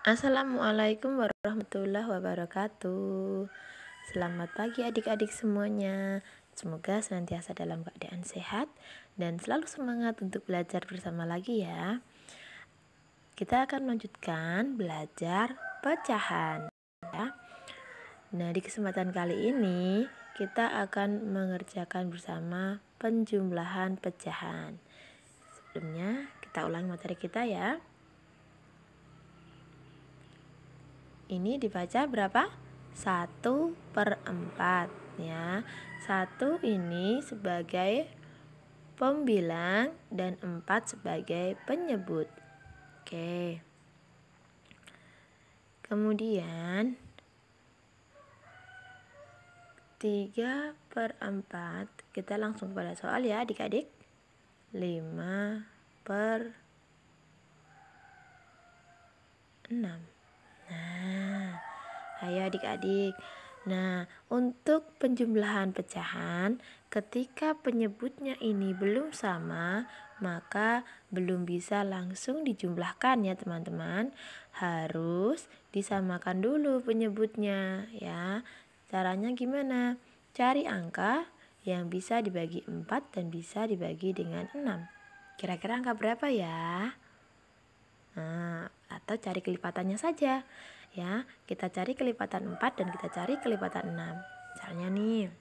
Assalamualaikum warahmatullahi wabarakatuh. Selamat pagi adik-adik semuanya. Semoga senantiasa dalam keadaan sehat dan selalu semangat untuk belajar bersama lagi ya. Kita akan melanjutkan belajar pecahan ya. Nah, di kesempatan kali ini kita akan mengerjakan bersama penjumlahan pecahan. Sebelumnya kita ulangi materi kita ya. Ini dibaca berapa? 1/4 ya. 1 ini sebagai pembilang dan 4 sebagai penyebut. Oke. Kemudian 3/4 kita langsung pada soal ya adik-adik. 5/6. Nah, ayo adik-adik. Nah, untuk penjumlahan pecahan, ketika penyebutnya ini belum sama, maka belum bisa langsung dijumlahkan ya teman-teman. Harus disamakan dulu penyebutnya ya. Caranya gimana? Cari angka yang bisa dibagi 4 dan bisa dibagi dengan 6. Kira-kira angka berapa ya? Nah, atau cari kelipatannya saja ya. Kita cari kelipatan 4 dan kita cari kelipatan 6. Misalnya nih,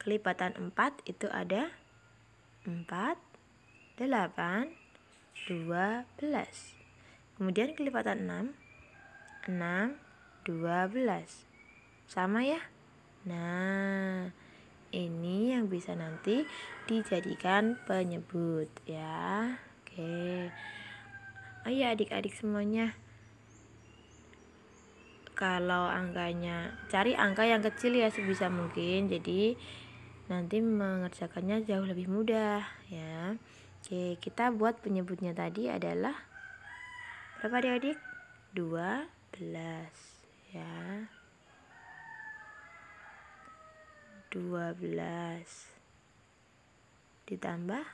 kelipatan 4 itu ada 4, 8, 12. Kemudian kelipatan 6, 12. Sama ya? Nah, ini yang bisa nanti dijadikan penyebut ya. Oke. Ayo adik-adik semuanya, kalau angkanya, cari angka yang kecil ya sebisa mungkin, jadi nanti mengerjakannya jauh lebih mudah ya. Oke, kita buat penyebutnya tadi adalah berapa adik-adik? 12 ya. 12 ditambah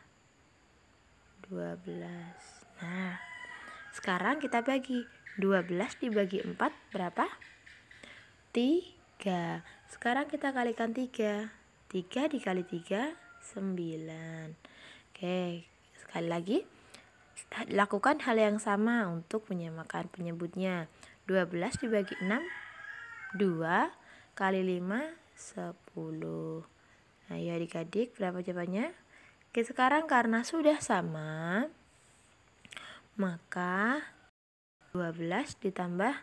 12. Nah, sekarang kita bagi 12 dibagi 4 berapa? 3. Sekarang kita kalikan 3. 3 dikali 3 9. Oke, sekali lagi lakukan hal yang sama untuk menyamakan penyebutnya. 12 dibagi 6 2 kali 5 10. Ayo adik-adik, berapa jawabannya? Oke, sekarang karena sudah sama, maka 12 ditambah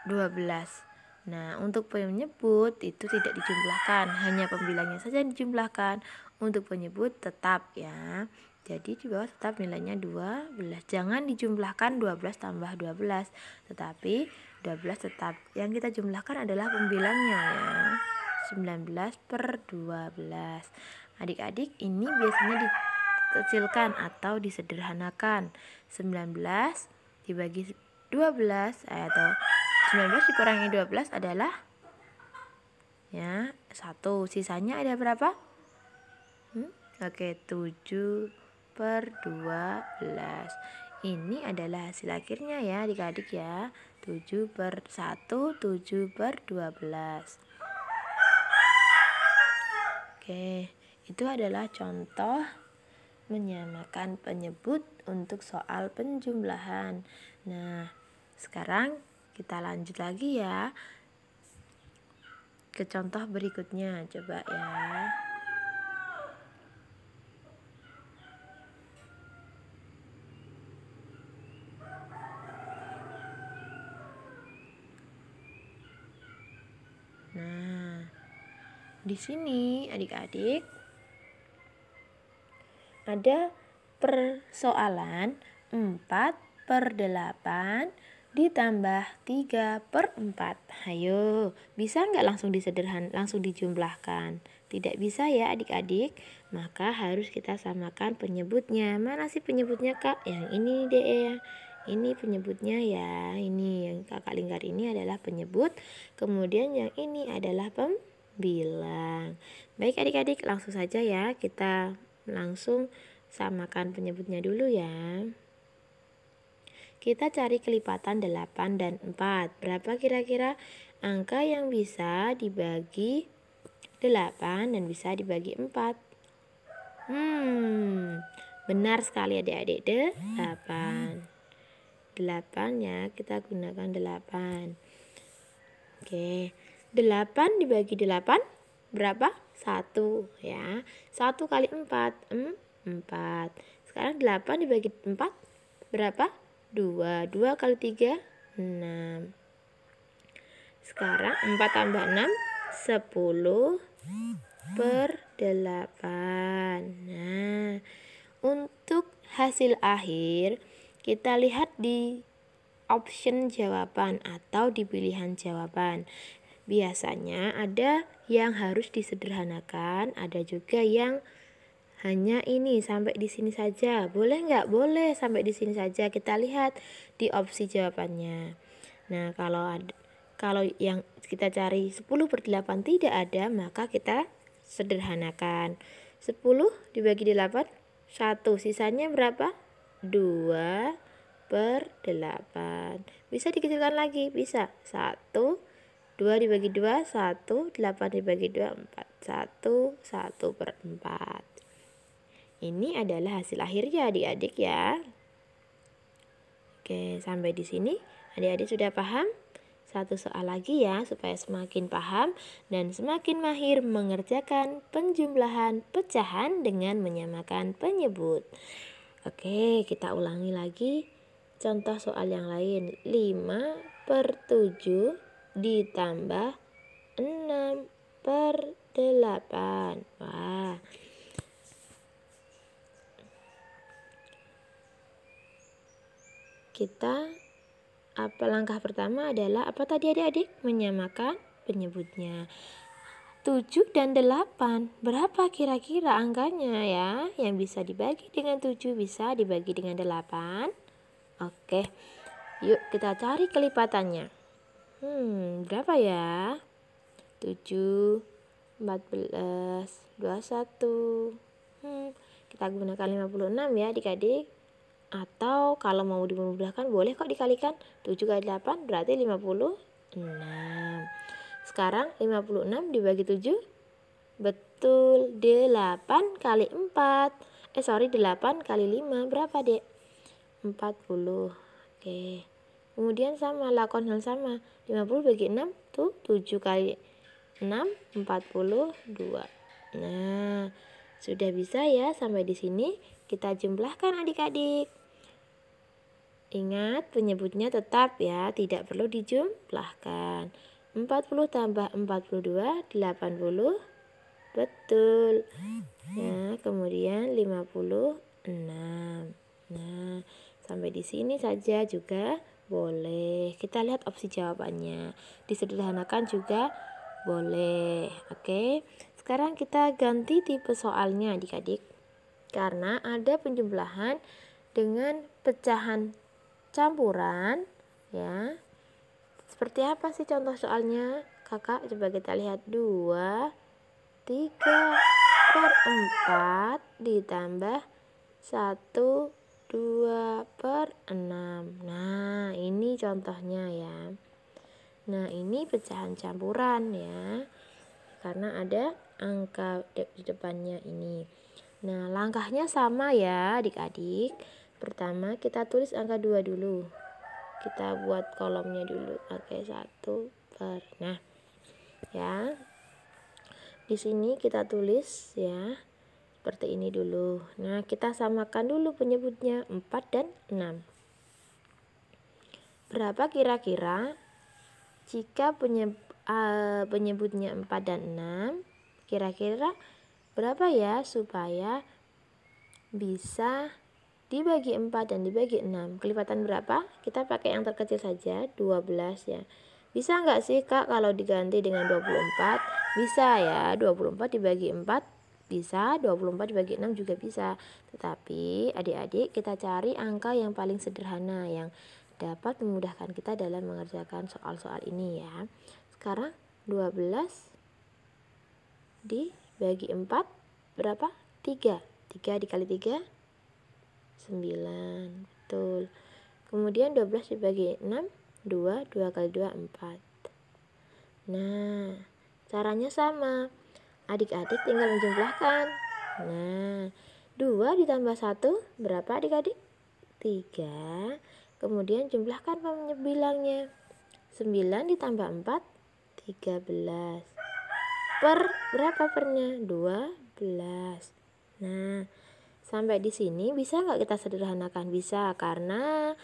12. Nah, untuk penyebut itu tidak dijumlahkan, hanya pembilangnya saja yang dijumlahkan. Untuk penyebut tetap ya. Jadi di bawah tetap nilainya 12. Jangan dijumlahkan 12 tambah 12, tetapi 12 tetap. Yang kita jumlahkan adalah pembilangnya ya. 19/12. Adik-adik, ini biasanya dikecilkan atau disederhanakan. 19 dibagi 12 atau 19 dikurangi 12 adalah ya 1. Sisanya ada berapa? Oke, 7/12. Ini adalah hasil akhirnya ya adik-adik ya. 7/1, 7/12. Oke, itu adalah contoh menyamakan penyebut untuk soal penjumlahan. Nah, sekarang kita lanjut lagi ya ke contoh berikutnya. Coba ya. Nah, di sini adik-adik ada persoalan 4/8 ditambah 3/4. Ayo, bisa nggak langsung langsung dijumlahkan? Tidak bisa ya adik-adik, maka harus kita samakan penyebutnya. Mana sih penyebutnya kak? Yang ini deh ya. Ini penyebutnya ya. Ini yang kakak lingkar ini adalah penyebut. Kemudian yang ini adalah pembilang. Baik adik-adik, langsung saja ya kita langsung samakan penyebutnya dulu ya. kita cari kelipatan 8 dan 4. Berapa kira-kira angka yang bisa dibagi 8 dan bisa dibagi 4? Benar sekali adik-adik, 8. 8 ya, kita gunakan 8. Oke, 8 dibagi 8 berapa? 1 ya. 1 kali 4, 4. Sekarang 8 dibagi 4 berapa? 2. 2 kali 3, 6. Sekarang 4 tambah 6, 10 per 8. Nah, untuk hasil akhir kita lihat di option jawaban atau di pilihan jawaban. Biasanya ada yang harus disederhanakan, ada juga yang hanya ini sampai di sini saja. Boleh nggak? Boleh sampai di sini saja. Kita lihat di opsi jawabannya. Nah, kalau yang kita cari 10 per 8 tidak ada, maka kita sederhanakan. 10 dibagi 8, 1. Sisanya berapa? 2 per 8. Bisa dikecilkan lagi? Bisa. 1, 2 dibagi 2, 1. 8 dibagi 2, 4. 1, 1 per 4. Ini adalah hasil akhirnya adik-adik ya. Oke, sampai di sini adik-adik sudah paham? Satu soal lagi ya, supaya semakin paham dan semakin mahir mengerjakan penjumlahan pecahan dengan menyamakan penyebut. Oke, kita ulangi lagi contoh soal yang lain. 5 per 7 ditambah 6 per 8. Wah, kita langkah pertama adalah apa tadi adik-adik? Menyamakan penyebutnya. 7 dan 8. Berapa kira-kira angkanya ya? Yang bisa dibagi dengan 7 bisa dibagi dengan 8. Oke. Yuk kita cari kelipatannya. Berapa ya? 7, 14, 21. Kita gunakan 56 ya adik-adik. Atau kalau mau dimudahkan boleh kok dikalikan. 7 kali 8 berarti 56. Sekarang 56 dibagi 7. Betul, 8 kali 4. 8 kali 5 berapa dek? 40. Oke. Kemudian sama, lakukan hal sama. 50 bagi 6 tuh 7 kali 6, 42. Nah, sudah bisa ya sampai di sini. Kita jumlahkan adik-adik. Ingat penyebutnya tetap ya, tidak perlu dijumlahkan. 40 tambah 42, 80. Betul. Nah, kemudian 56. Nah, sampai di sini saja juga boleh. Kita lihat opsi jawabannya. Disederhanakan juga boleh. Oke. Sekarang kita ganti tipe soalnya adik-adik. Karena ada penjumlahan dengan pecahan campuran ya. Seperti apa sih contoh soalnya? Kakak coba kita lihat. 2, 3 per 4 ditambah 1, 2 per 6. Nah, ini contohnya ya. Nah, ini pecahan campuran ya. Karena ada angka di depannya ini. Nah, langkahnya sama ya adik-adik. Pertama kita tulis angka 2 dulu. Kita buat kolomnya dulu. Oke, 1 per. Nah, ya. Di sini kita tulis ya. Seperti ini dulu. Nah, kita samakan dulu penyebutnya 4 dan 6. Berapa kira-kira jika penyebutnya 4 dan 6? Kira-kira berapa ya supaya bisa dibagi 4 dan dibagi 6? Kelipatan berapa? Kita pakai yang terkecil saja, 12 ya. Bisa nggak sih Kak kalau diganti dengan 24? Bisa ya, 24 dibagi 4 bisa, 24 dibagi 6 juga bisa. Tetapi adik-adik kita cari angka yang paling sederhana yang dapat memudahkan kita dalam mengerjakan soal-soal ini ya. Sekarang 12 dibagi 4 berapa? 3. 3 dikali 3 9. Betul. Kemudian 12 dibagi 6, 2, 2 kali 2, 4. Nah, caranya sama. Adik-adik tinggal menjumlahkan. Nah, 2 ditambah 1 berapa adik-adik? 3. Kemudian jumlahkan penyebilangnya. 9 ditambah 4, 13. Per berapa pernya? 12. Nah, sampai di sini bisa nggak kita sederhanakan? Bisa, karena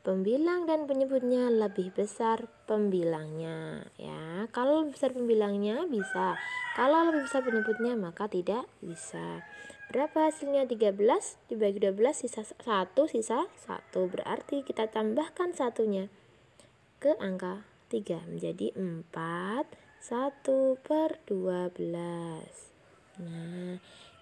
pembilang dan penyebutnya lebih besar pembilangnya ya. Kalau lebih besar pembilangnya bisa, kalau lebih besar penyebutnya maka tidak bisa. Berapa hasilnya? 13 dibagi 12 sisa 1, sisa 1. Berarti kita tambahkan satunya ke angka 3 menjadi 4, 1/12. Nah,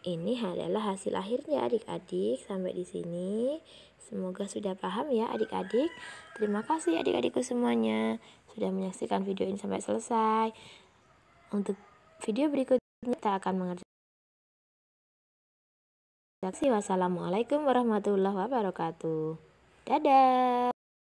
ini adalah hasil akhirnya adik-adik. Sampai di sini semoga sudah paham ya adik-adik. Terima kasih adik-adikku semuanya sudah menyaksikan video ini sampai selesai. Untuk video berikutnya kita akan mengerjakan. Wassalamualaikum warahmatullahi wabarakatuh. Dadah.